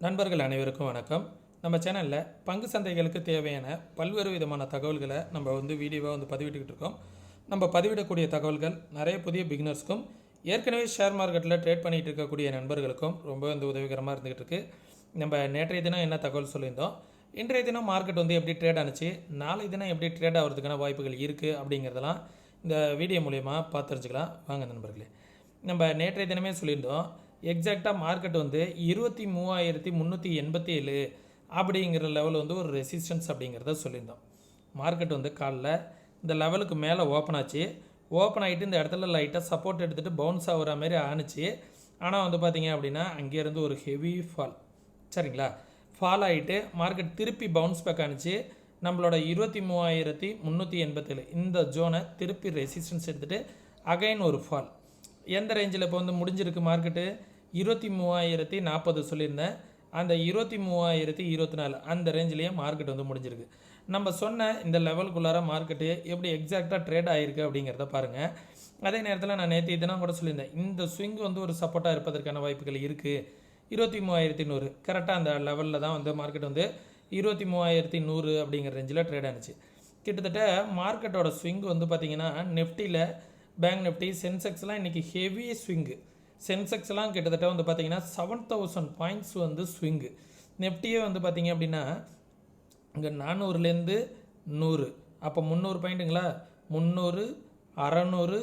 நண்பர்கள் அனைவருக்கும் வணக்கம். நம்ம சேனலில் பங்கு சந்தைகளுக்கு தேவையான பல்வேறு விதமான தகவல்களை நம்ம வீடியோவாக பதிவிட்டுக்கிட்டு இருக்கோம். நம்ம பதிவிடக்கூடிய தகவல்கள் நிறைய புதிய பிகினர்ஸ்க்கும் ஏற்கனவே ஷேர் மார்க்கெட்டில் ட்ரேட் பண்ணிகிட்டு இருக்கக்கூடிய நண்பர்களுக்கும் ரொம்ப உதவிகரமாக இருந்துகிட்டு இருக்கு. நம்ம நேற்றைய தினம் என்ன தகவல் சொல்லியிருந்தோம், இன்றைய தினம் மார்க்கெட் எப்படி ட்ரேட் ஆனிச்சு, நாளை தினம் எப்படி ட்ரேட் ஆகிறதுக்கான வாய்ப்புகள் இருக்குது அப்படிங்கிறதெல்லாம் இந்த வீடியோ மூலயமா பார்த்து தெரிஞ்சுக்கலாம். வாங்க நண்பர்களே, நம்ம நேற்றைய தினமே சொல்லியிருந்தோம், எக்ஸாக்டாக மார்க்கெட் 23,387 அப்படிங்கிற லெவல் ஒரு ரெசிஸ்டன்ஸ் அப்படிங்கிறத சொல்லியிருந்தோம். மார்க்கெட் காலைல இந்த லெவலுக்கு மேலே ஓப்பன் ஆச்சு. ஓப்பன் ஆகிட்டு இந்த இடத்துல லைட்டாக சப்போர்ட் எடுத்துகிட்டு பவுன்ஸ் ஆகிற மாதிரி ஆணுச்சு. ஆனால் பார்த்தீங்க அப்படின்னா அங்கேருந்து ஒரு ஹெவி ஃபால், சரிங்களா, ஃபால் ஆகிட்டு மார்க்கெட் திருப்பி பவுன்ஸ் பேக் ஆணுச்சு. நம்மளோட 23,387 இந்த ஜோனை திருப்பி ரெசிஸ்டன்ஸ் எடுத்துகிட்டு அகைன் ஒரு ஃபால். எந்த ரேஞ்சில் இப்போ முடிஞ்சிருக்கு மார்க்கெட்டு, 23,040 சொல்லியிருந்தேன். அந்த 23,024 அந்த ரேஞ்சிலேயே மார்க்கெட் முடிஞ்சிருக்கு. நம்ம சொன்ன இந்த லெவலுக்குள்ளார மார்க்கெட்டு எப்படி எக்ஸாக்டாக ட்ரேட் ஆகிருக்கு அப்படிங்கிறத பாருங்கள். அதே நேரத்தில் நான் நேற்று இதெல்லாம் கூட சொல்லியிருந்தேன், இந்த ஸ்விங் ஒரு சப்போர்ட்டாக இருப்பதற்கான வாய்ப்புகள் இருக்குது. 23,100 கரெக்டாக அந்த லெவலில் தான் மார்க்கெட் 23,100 அப்படிங்கிற ரேஞ்சில் ட்ரேட் ஆனிச்சு. கிட்டத்தட்ட மார்க்கெட்டோட ஸ்விங் பார்த்திங்கன்னா நிஃப்டியில், பேங்க் நிஃப்டி, சென்செக்ஸ்லாம் இன்றைக்கி ஹெவி ஸ்விங்கு. சென்செக்ஸ்லாம் கிட்டத்தட்ட பார்த்திங்கன்னா 7,000 பாயிண்ட்ஸ் ஸ்விங்கு. நெஃப்டியே பார்த்திங்க அப்படின்னா இங்கே 400லேருந்து 100, அப்போ 300 பாயிண்ட்டுங்களா, 300, 600,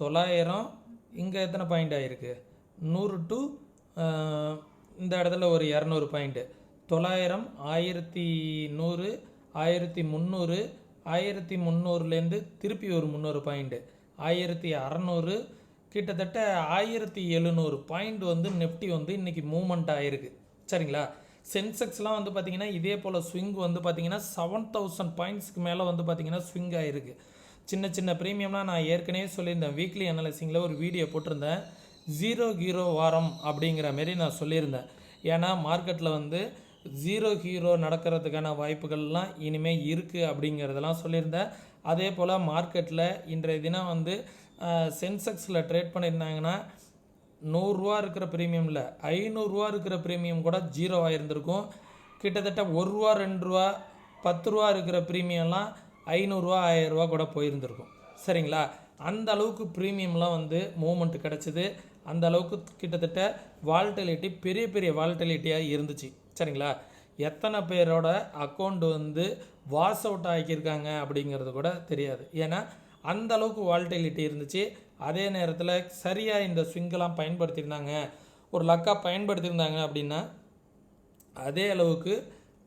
900, இங்கே எத்தனை பாயிண்ட் ஆகிருக்கு, 100 டு இந்த இடத்துல ஒரு 200 பாயிண்ட்டு, 900, 1100, 1300, 1300லேருந்து திருப்பி ஒரு 300 பாயிண்ட்டு, 1600, கிட்டத்தட்ட 1700 பாயிண்ட் நிஃப்டி இன்றைக்கி மூவ்மெண்ட் ஆகிருக்கு, சரிங்களா. சென்செக்ஸ்லாம் பார்த்திங்கன்னா இதே போல் ஸ்விங் பார்த்திங்கன்னா 7,000 பாயிண்ட்ஸ்க்கு மேலே பார்த்திங்கன்னா ஸ்விங் ஆகிருக்கு. சின்ன சின்ன ப்ரீமியம்லாம் நான் ஏற்கனவே சொல்லியிருந்தேன், வீக்லி அனலைசிங்கில் ஒரு வீடியோ போட்டிருந்தேன். 0 வாரம் அப்படிங்கிற மாரி நான் சொல்லியிருந்தேன். ஏன்னா மார்க்கெட்டில் 0 நடக்கிறதுக்கான வாய்ப்புகள்லாம் இனிமேல் இருக்குது அப்படிங்கிறதெல்லாம் சொல்லியிருந்தேன். அதே போல் மார்க்கெட்டில் இன்றைய தினம் சென்செக்ஸில் ட்ரேட் பண்ணியிருந்தாங்கன்னா 100 ரூபா இருக்கிற ப்ரீமியமில் 500 ரூபா இருக்கிற ப்ரீமியம் கூட 0 ஆகிருந்திருக்கும். கிட்டத்தட்ட 1 ரூபா, 2 ரூபா, 10 ரூபா இருக்கிற ப்ரீமியம்லாம் 500 ரூபா, 1000 ரூபா கூட போயிருந்திருக்கும், சரிங்களா. அந்த அளவுக்கு ப்ரீமியம்லாம் மூவ்மெண்ட் கிடச்சிது. அந்த அளவுக்கு கிட்டத்தட்ட வால்டிலிட்டி பெரிய பெரிய வால்டிலிட்டியாக இருந்துச்சு, சரிங்களா. எத்தனை பேரோட அக்கௌண்ட் வாஷ் அவுட் ஆகியிருக்காங்க அப்படிங்கிறது கூட தெரியாது. ஏன்னா அந்த அளவுக்கு வால்டிலிட்டி இருந்துச்சு. அதே நேரத்தில் சரியாக இந்த ஸ்விங்கெல்லாம் பயன்படுத்தியிருந்தாங்க, ஒரு லக்காக பயன்படுத்தியிருந்தாங்க அப்படின்னா அதே அளவுக்கு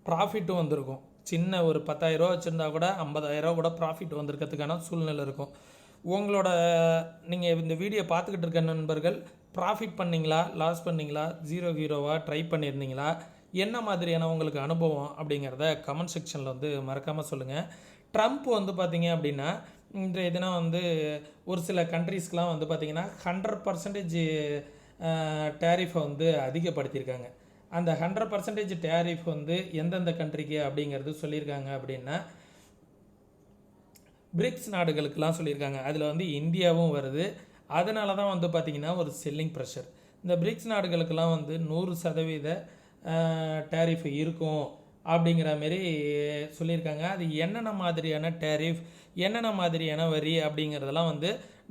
ப்ராஃபிட்டும் வந்திருக்கும். சின்ன ஒரு 10,000 ரூபா வச்சுருந்தா கூட 50,000 கூட ப்ராஃபிட் வந்திருக்கிறதுக்கான சூழ்நிலை இருக்கும். உங்களோட நீங்கள் இந்த வீடியோ பார்த்துக்கிட்டு இருக்க நண்பர்கள் ப்ராஃபிட் பண்ணிங்களா, லாஸ் பண்ணிங்களா, 0 ட்ரை பண்ணியிருந்தீங்களா, என்ன மாதிரியான உங்களுக்கு அனுபவம் அப்படிங்கிறத கமெண்ட் செக்ஷனில் மறக்காமல் சொல்லுங்கள். ட்ரம்ப் பார்த்திங்க அப்படின்னா இன்றைய தினம் ஒரு சில கண்ட்ரீஸ்க்கெலாம் பார்த்திங்கன்னா 100% டேரிஃபை அதிகப்படுத்தியிருக்காங்க. அந்த 100% டேரிஃப் எந்தெந்த கண்ட்ரிக்கு அப்படிங்கிறது சொல்லியிருக்காங்க அப்படின்னா பிரிக்ஸ் நாடுகளுக்கெல்லாம் சொல்லியிருக்காங்க. அதில் இந்தியாவும் வருது. அதனால தான் பார்த்திங்கன்னா ஒரு செல்லிங் ப்ரெஷர். இந்த பிரிக்ஸ் நாடுகளுக்கெல்லாம் 100% டேரிஃப் இருக்கும் அப்படிங்கிற மாரி சொல்லியிருக்காங்க. அது என்னென்ன மாதிரியான டேரிஃப், என்னென்ன மாதிரியான வரி அப்படிங்கிறதெல்லாம்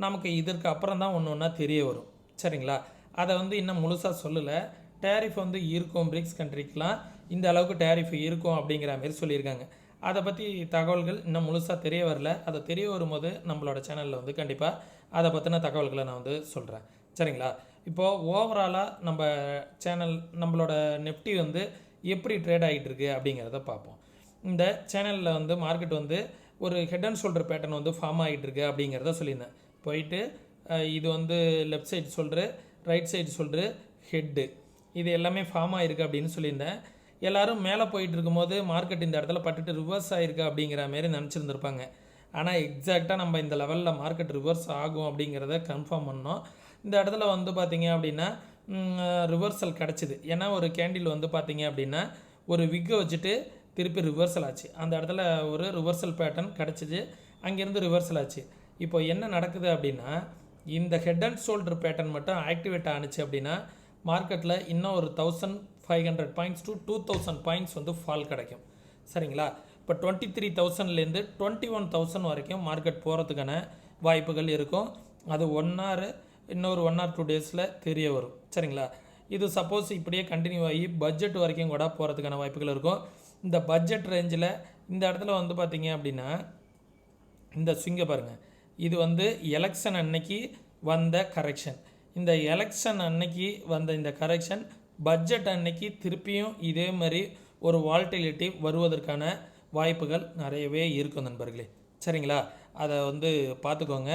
நமக்கு இதற்கு அப்புறம் தான் ஒன்று ஒன்றா தெரிய வரும், சரிங்களா. அதை இன்னும் முழுசாக சொல்லலை. டேரிஃப் இருக்கும், பிரிக்ஸ் கண்ட்ரிக்கெலாம் இந்த அளவுக்கு டேரிஃப் இருக்கும் அப்படிங்கிற மாரி சொல்லியிருக்காங்க. அதை பற்றி தகவல்கள் இன்னும் முழுசாக தெரிய வரல. அதை தெரிய வரும்போது நம்மளோட சேனலில் கண்டிப்பாக அதை பற்றின தகவல்களை நான் சொல்கிறேன், சரிங்களா. இப்போது ஓவராலாக நம்ம சேனல், நம்மளோட நிஃப்டி எப்படி ட்ரேட் ஆகிட்டு இருக்கு அப்படிங்கிறத பார்ப்போம். இந்த சேனலில் மார்க்கெட் ஒரு head and shoulder pattern form ஆகிட்டு இருக்கு அப்படிங்கிறத சொல்லியிருந்தேன். போயிட்டு இது left side shoulder, right side shoulder, head, இது எல்லாமே ஃபார்ம் ஆகிருக்கு அப்படின்னு சொல்லியிருந்தேன். எல்லோரும் மேலே போயிட்டு இருக்கும்போது மார்க்கெட் இந்த இடத்துல பட்டுட்டு ரிவர்ஸ் ஆகிருக்கு அப்படிங்கிற மாரி நினச்சிருந்துருப்பாங்க. ஆனால் எக்ஸாக்டாக நம்ம இந்த லெவலில் மார்க்கெட் ரிவர்ஸ் ஆகும் அப்படிங்கிறத கன்ஃபார்ம் பண்ணோம். இந்த இடத்துல பார்த்திங்க அப்படின்னா ரிவர்சல் கிடச்சிது. ஏன்னா ஒரு கேண்டில் பார்த்திங்க அப்படின்னா ஒரு விக்கை வச்சுட்டு திருப்பி ரிவர்சல் ஆச்சு. அந்த இடத்துல ஒரு ரிவர்சல் பேட்டர்ன் கிடச்சிது, அங்கேருந்து ரிவர்சல் ஆச்சு. இப்போ என்ன நடக்குது அப்படின்னா இந்த ஹெட் அண்ட் ஷோல்டர் பேட்டர்ன் மட்டும் ஆக்டிவேட் ஆணுச்சு அப்படின்னா மார்க்கெட்டில் இன்னும் ஒரு 500 பாயிண்ட்ஸ் டு 2000 பாயிண்ட்ஸ் வந்து ஃபால் கிடைக்கும். சரிங்களா? இப்போ 23,000லேருந்து 21,000 வரைக்கும் மார்க்கெட் போகிறதுக்கான வாய்ப்புகள் இருக்கும். அது இன்னொரு 1 or 2 டேஸில் தெரிய வரும். சரிங்களா? இது சப்போஸ் இப்படியே கண்டினியூ ஆகி பட்ஜெட் வரைக்கும் கூட போகிறதுக்கான வாய்ப்புகள் இருக்கும். இந்த பட்ஜெட் ரேஞ்சில் இந்த இடத்துல வந்து பார்த்தீங்க அப்படின்னா இந்த ஸ்விங்கை பாருங்கள். இது வந்து எலெக்ஷன் அன்னைக்கு வந்த கரெக்ஷன். இந்த எலெக்ஷன் அன்னைக்கு வந்த இந்த கரெக்ஷன் பட்ஜெட் அன்னைக்கு திருப்பியும் இதே மாதிரி ஒரு வால்டிலிட்டி வருவதற்கான வாய்ப்புகள் நிறையவே இருக்கும் நண்பர்களே. சரிங்களா? அதை வந்து பார்த்துக்கோங்க.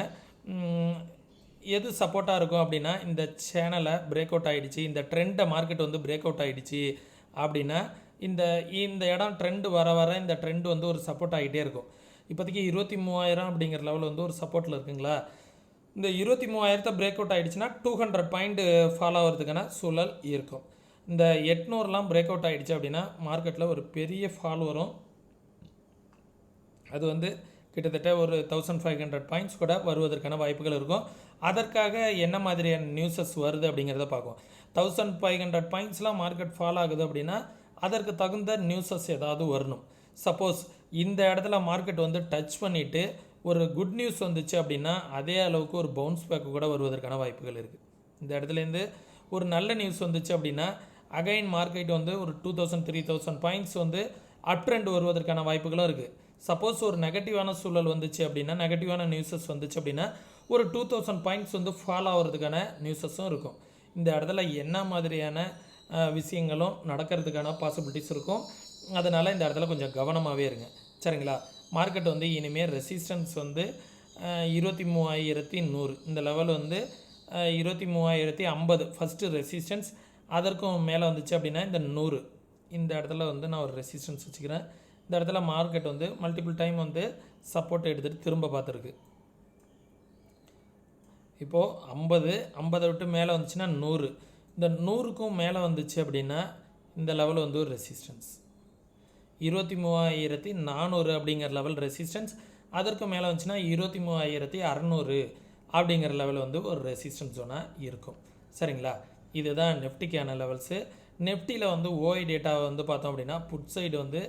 எது சப்போர்ட்டாக இருக்கும் அப்படின்னா இந்த சேனலை பிரேக் அவுட் ஆகிடுச்சு, இந்த ட்ரெண்டை மார்க்கெட் வந்து பிரேக் அவுட் ஆகிடுச்சு அப்படின்னா இந்த இடம் ட்ரெண்டு வர இந்த ட்ரெண்டு வந்து ஒரு சப்போர்ட் ஆகிட்டே இருக்கும். இப்போதைக்கு 23,000 அப்படிங்கிற லெவல் வந்து ஒரு சப்போர்ட்டில் இருக்குங்களா. இந்த 23,000 பிரேக் அவுட் ஆகிடுச்சுன்னா 200 பாயிண்ட் ஃபாலோ ஆகிறதுக்கான சூழல் இருக்கும். இந்த 800லாம் பிரேக் அவுட் ஆகிடுச்சு அப்படின்னா மார்க்கெட்டில் ஒரு பெரிய ஃபால் வரும். அது வந்து கிட்டத்தட்ட ஒரு 1500 பாயிண்ட்ஸ் கூட வருவதற்கான வாய்ப்புகள் இருக்கும். அதற்காக என்ன மாதிரியான நியூஸஸ் வருது அப்படிங்கிறத பார்க்கும். 1500 பாயிண்ட்ஸ்லாம் மார்க்கெட் ஃபால் ஆகுது அப்படின்னா அதற்கு தகுந்த நியூஸஸ் ஏதாவது வரணும். சப்போஸ் இந்த இடத்துல மார்க்கெட் வந்து டச் பண்ணிவிட்டு ஒரு குட் நியூஸ் வந்துச்சு அப்படின்னா அதே அளவுக்கு ஒரு பவுன்ஸ் பேக் கூட வருவதற்கான வாய்ப்புகள் இருக்குது. இந்த இடத்துலேருந்து ஒரு நல்ல நியூஸ் வந்துச்சு அப்படின்னா அகைன் மார்க்கெட் வந்து ஒரு 2000-3000 பாயிண்ட்ஸ் வந்து அப் ட்ரெண்ட் வருவதற்கான வாய்ப்புகளும் இருக்குது. சப்போஸ் ஒரு நெகட்டிவான சூழல் வந்துச்சு அப்படின்னா, நெகட்டிவான நியூஸஸ் வந்துச்சு அப்படின்னா ஒரு 2000 பாயிண்ட்ஸ் வந்து ஃபால் ஆகிறதுக்கான நியூஸஸும் இருக்கும். இந்த இடத்துல என்ன மாதிரியான விஷயங்களும் நடக்கிறதுக்கான பாசிபிலிட்டிஸ் இருக்கும். அதனால் இந்த இடத்துல கொஞ்சம் கவனமாகவே இருங்க. சரிங்களா? மார்க்கெட் வந்து இனிமேல் ரெசிஸ்டன்ஸ் வந்து 23,100 இந்த லெவல் வந்து 23,050 ஃபஸ்ட்டு ரெசிஸ்டன்ஸ். அதற்கும் மேலே வந்துச்சு அப்படின்னா இந்த 100 இந்த இடத்துல வந்து நான் ஒரு ரெசிஸ்டன்ஸ் வச்சுக்கிறேன். இந்த இடத்துல மார்க்கெட் வந்து மல்டிபிள் டைம் வந்து சப்போர்ட் எடுத்துகிட்டு திரும்ப பார்த்துருக்கு. இப்போது 50 விட்டு மேலே வந்துச்சுன்னா 100. இந்த 100க்கும் மேலே வந்துச்சு அப்படின்னா இந்த லெவல் வந்து ஒரு ரெசிஸ்டன்ஸ் 23,400 அப்படிங்கிற லெவல் ரெசிஸ்டன்ஸ். அதற்கு மேலே வந்துச்சுன்னா 23,600 அப்படிங்கிற லெவல் வந்து ஒரு ரெசிஸ்டன்ஸ் ஜோனாக இருக்கும். சரிங்களா? இதுதான் நெஃப்டிக்கான லெவல்ஸு. நெஃப்டியில் வந்து ஓஐ டேட்டாவை வந்து பார்த்தோம் அப்படின்னா புட் சைடு வந்து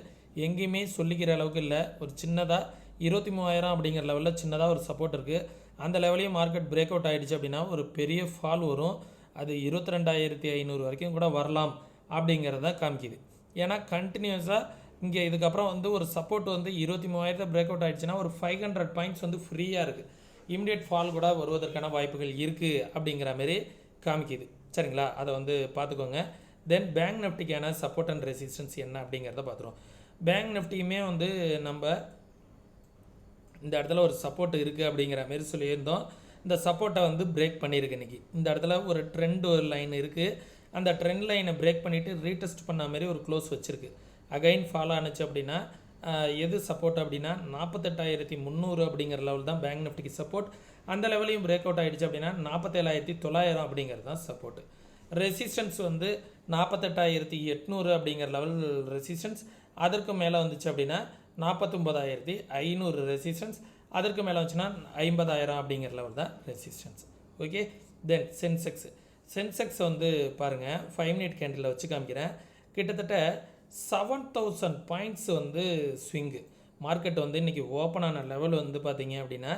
எங்கேயுமே சொல்லிக்கிற அளவுக்கு இல்லை. ஒரு சின்னதாக 23,000 அப்படிங்கிற லெவலில் சின்னதாக ஒரு சப்போர்ட் இருக்குது. அந்த லெவலையும் மார்க்கெட் பிரேக் அவுட் ஆகிடுச்சு அப்படின்னா ஒரு பெரிய ஃபால் வரும். அது 22,500 வரைக்கும் கூட வரலாம் அப்படிங்கிறத காமிக்குது. ஏன்னா கண்டினியூஸாக இங்கே இதுக்கப்புறம் வந்து ஒரு சப்போர்ட் வந்து 23,000 பிரேக் அவுட் ஆகிடுச்சுன்னா ஒரு 500 பாயிண்ட்ஸ் வந்து ஃப்ரீயாக இருக்குது. இமிடியேட் ஃபால் கூட வருவதற்கான வாய்ப்புகள் இருக்குது அப்படிங்கிற மாதிரி காமிக்குது. சரிங்களா? அதை வந்து பார்த்துக்கோங்க. தென் பேங்க் நிஃப்டிக்கான சப்போர்ட் அண்ட் ரெசிஸ்டன்ஸ் என்ன அப்படிங்கிறத பார்த்துருவோம். பேங்க் நிஃப்டியுமே வந்து நம்ம இந்த இடத்துல ஒரு சப்போர்ட் இருக்குது அப்படிங்கிற மாரி சொல்லியிருந்தோம். இந்த சப்போர்ட்டை வந்து பிரேக் பண்ணியிருக்கு இன்றைக்கி. இந்த இடத்துல ஒரு ட்ரெண்ட் ஒரு லைன் இருக்குது. அந்த ட்ரெண்ட் லைனை பிரேக் பண்ணிவிட்டு ரீடெஸ்ட் பண்ண மாதிரி ஒரு க்ளோஸ் வச்சுருக்கு. அகைன் ஃபாலோ ஆனிச்சு அப்படின்னா எது சப்போர்ட் அப்படின்னா 48,300 அப்படிங்கிற லெவல் தான் பேங்க் நிஃப்டிக்கு சப்போர்ட். அந்த லெவலையும் பிரேக் அவுட் ஆகிடுச்சு அப்படின்னா 47,900 அப்படிங்கிறது தான் சப்போர்ட். ரெசிஸ்டன்ஸ் வந்து 48,800 அப்படிங்கிற லெவல் ரெசிஸ்டன்ஸ். அதற்கு மேலே வந்துச்சு அப்படின்னா 49,500 ரெசிஸ்டன்ஸ். அதற்கு மேலே வந்துச்சுன்னா 50,000 அப்படிங்கிற லெவல் தான் ரெசிஸ்டன்ஸ். ஓகே. தென் சென்செக்ஸ் வந்து பாருங்கள் 5 மினிட் கேண்டில் வச்சு காமிக்கிறேன். கிட்டத்தட்ட 7,000 பாயிண்ட்ஸ் வந்து ஸ்விங்கு. மார்க்கெட் வந்து இன்றைக்கி ஓப்பன் ஆன லெவல் வந்து பார்த்தீங்க அப்படின்னா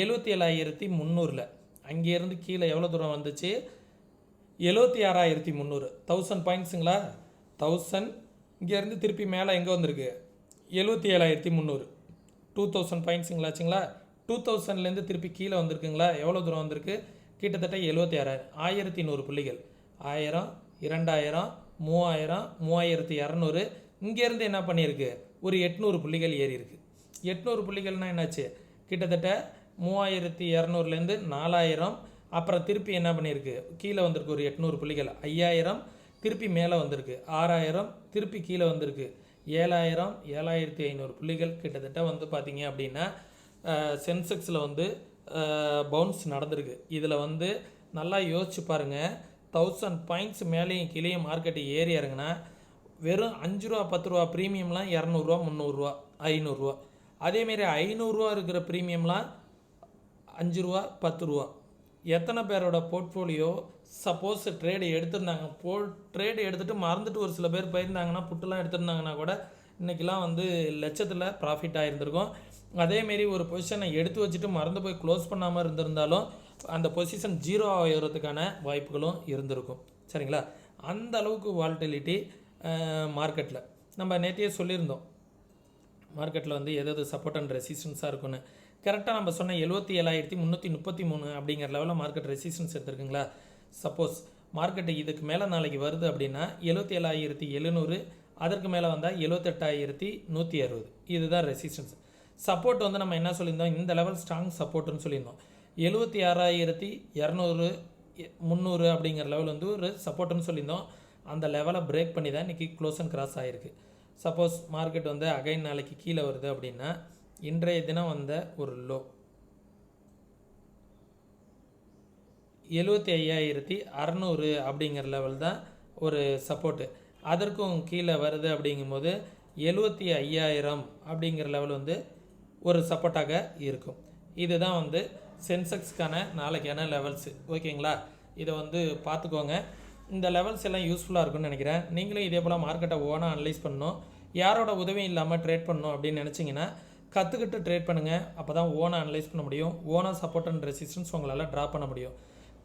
77,300. அங்கேருந்து கீழே எவ்வளோ தூரம் வந்துச்சு? 76,300. 1000 பாயிண்ட்ஸுங்களா? 1000 இங்கேருந்து திருப்பி மேலே எங்கே வந்திருக்கு? 77,300. 2000 பாயிண்ட்ஸுங்களாச்சுங்களா? 2000லேருந்து திருப்பி கீழே வந்திருக்குங்களா? எவ்வளோ தூரம் வந்திருக்கு? கிட்டத்தட்ட 76,000. 1,100 புள்ளிகள். 1000, 2000, 3000, 3200. இங்கேருந்து என்ன பண்ணியிருக்கு? ஒரு 800 புள்ளிகள் ஏறி இருக்குது. 800 புள்ளிகள்னால் என்னாச்சு? கிட்டத்தட்ட 3200லேருந்து 4000. அப்புறம் திருப்பி என்ன பண்ணியிருக்கு? கீழே வந்திருக்கு ஒரு 800 புள்ளிகள். 5000 திருப்பி மேலே வந்திருக்கு. 6000 திருப்பி கீழே வந்திருக்கு. 7000, 7500 புள்ளிகள் கிட்டத்தட்ட வந்து பார்த்தீங்க அப்படின்னா சென்செக்ஸில் வந்து பவுன்ஸ் நடந்திருக்கு. இதில் வந்து நல்லா யோசிச்சு பாருங்கள். 1000 பாயிண்ட்ஸ் மேலேயும் கீழேயும் மார்க்கெட்டு ஏறி இறங்குனா வெறும் 5 ரூபா 10 ரூபா ப்ரீமியம்லாம் 200 ரூபா 300 ரூபா 500 ரூபா. அதேமாரி 500 ரூபா இருக்கிற ப்ரீமியம்லாம் 5 ரூபா 10 ரூபா. எத்தனை பேரோட போர்ட்ஃபோலியோ சப்போஸ் ட்ரேடு எடுத்திருந்தாங்க, ட்ரேடு எடுத்துகிட்டு மறந்துட்டு ஒரு சில பேர் போயிருந்தாங்கன்னா, புட்டுலாம் எடுத்திருந்தாங்கன்னா கூட இன்றைக்கெலாம் வந்து லட்சத்தில் ப்ராஃபிட் ஆகிருந்திருக்கும். அதேமாரி ஒரு பொசிஷனை எடுத்து வச்சுட்டு மறந்து போய் க்ளோஸ் பண்ணாமல் இருந்திருந்தாலும் அந்த பொசிஷன் 0 ஆகிறதுக்கான வாய்ப்புகளும் இருந்திருக்கும். சரிங்களா? அந்த அளவுக்கு வால்டிலிட்டி மார்க்கெட்டில். நம்ம நேற்றையே சொல்லியிருந்தோம் மார்க்கெட்டில் வந்து எது சப்போர்ட் அண்ட் ரெசிஸ்டன்ஸாக இருக்குன்னு. கரெக்டாக நம்ம சொன்ன 77,333 அப்படிங்கிற லெவலில் மார்க்கெட் ரெசிஸ்டன்ஸ் எடுத்துருக்குங்களா. சப்போஸ் மார்க்கெட்டு இதுக்கு மேலே நாளைக்கு வருது அப்படின்னா 77,700, அதற்கு மேலே வந்தால் 78,160, இதுதான் ரெசிஸ்டன்ஸ். சப்போர்ட் வந்து நம்ம என்ன சொல்லியிருந்தோம், இந்த லெவல் ஸ்ட்ராங் சப்போர்ட்டுன்னு சொல்லியிருந்தோம். 76,200, 300 அப்படிங்கிற லெவல் வந்து ஒரு சப்போர்ட்டுன்னு சொல்லியிருந்தோம். அந்த லெவலை பிரேக் பண்ணி தான் இன்றைக்கி க்ளோஸ் அண்ட் கிராஸ் ஆகிருக்கு. சப்போஸ் மார்க்கெட் வந்து அகைன் நாளைக்கு கீழே வருது அப்படின்னா இன்றைய தினம் வந்த ஒரு லோ 75,600 அப்படிங்கிற லெவல் தான் ஒரு சப்போர்ட்டு. அதற்கும் கீழே வருது அப்படிங்கும்போது 75,000 அப்படிங்கிற லெவல் வந்து ஒரு சப்போர்ட்டாக இருக்கும். இதுதான் வந்து சென்செக்ஸ்க்கான நாளைக்கான லெவல்ஸு. ஓகேங்களா? இதை வந்து பார்த்துக்கோங்க. இந்த லெவல்ஸ் எல்லாம் யூஸ்ஃபுல்லாக இருக்கும்னு நினைக்கிறேன். நீங்களும் இதே போல் மார்க்கெட்டை ஓனாக அனலைஸ் பண்ணணும், யாரோட உதவியும் இல்லாமல் ட்ரேட் பண்ணணும் அப்படின்னு நினச்சிங்கன்னா கற்றுக்கிட்டு ட்ரேட் பண்ணுங்கள். அப்போ தான் ஓனாக அனலைஸ் பண்ண முடியும், ஓனாக சப்போர்ட் அண்ட் ரெசிஸ்டன்ஸ் உங்களால் ட்ரா பண்ண முடியும்.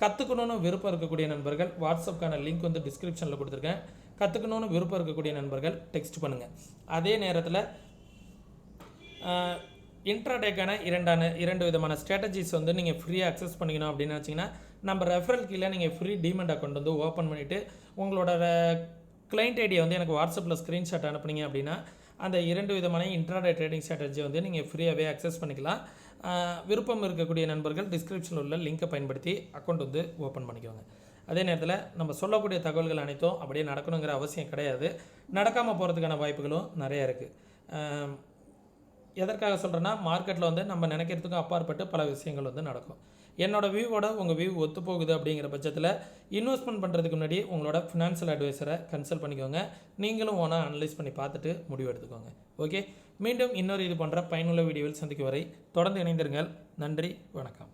கற்றுக்கணுன்னு விருப்பம் இருக்கக்கூடிய நண்பர்கள் வாட்ஸ்அப்கான லிங்க் வந்து டிஸ்கிரிப்ஷனில் கொடுத்துருக்கேன். கற்றுக்கணுன்னு விருப்பம் இருக்கக்கூடிய நண்பர்கள் டெக்ஸ்ட் பண்ணுங்கள். அதே நேரத்தில் இன்ட்ராடேக்கான இரண்டு விதமான ஸ்ட்ராட்டஜிஸ் வந்து நீங்கள் ஃப்ரீயாக அக்சஸ் பண்ணிக்கணும் அப்படின்னு நினச்சிங்கன்னா நம்ம ரெஃபரல் கீழே நீங்கள் ஃப்ரீ டிமெண்ட் அக்கௌண்ட் வந்து ஓப்பன் பண்ணிவிட்டு உங்களோட கிளைண்ட் ஐடியை வந்து எனக்கு வாட்ஸ்அப்பில் ஸ்க்ரீன்ஷாட் அனுப்புனீங்க அப்படின்னா அந்த 2 விதமான இன்ட்ராடே ட்ரேடிங் ஸ்ட்ராட்டஜி வந்து நீங்கள் ஃப்ரீயாகவே அக்சஸ் பண்ணிக்கலாம். விருப்பம் இருக்கக்கூடிய நண்பர்கள் டிஸ்கிரிப்ஷனில் உள்ள லிங்கை பயன்படுத்தி அக்கௌண்ட் வந்து ஓப்பன் பண்ணிக்கோங்க. அதே நேரத்தில் நம்ம சொல்லக்கூடிய தகவல்கள் அனைத்தும் அப்படியே நடக்கணுங்கிற அவசியம் கிடையாது, நடக்காமல் போகிறதுக்கான வாய்ப்புகளும் நிறையா இருக்குது. எதற்காக சொல்கிறேன்னா மார்க்கெட்டில் வந்து நம்ம நினைக்கிறதுக்கும் அப்பாற்பட்டு பல விஷயங்கள் வந்து நடக்கும். என்னோடய வியூவோட உங்கள் வியூ ஒத்து போகுது அப்படிங்கிற பட்சத்தில் இன்வெஸ்ட்மெண்ட் பண்ணுறதுக்கு முன்னாடி உங்களோட ஃபினான்ஷியல் அட்வைசரை கன்சல்ட் பண்ணிக்கோங்க. நீங்களும் ஓனாக அனலைஸ் பண்ணி பார்த்துட்டு முடிவு எடுத்துக்கோங்க. ஓகே, மீண்டும் இன்னொரு இது போன்ற பயனுள்ள வீடியோவில் சந்திக்கும் வரை தொடர்ந்து இணைந்திருங்கள். நன்றி, வணக்கம்.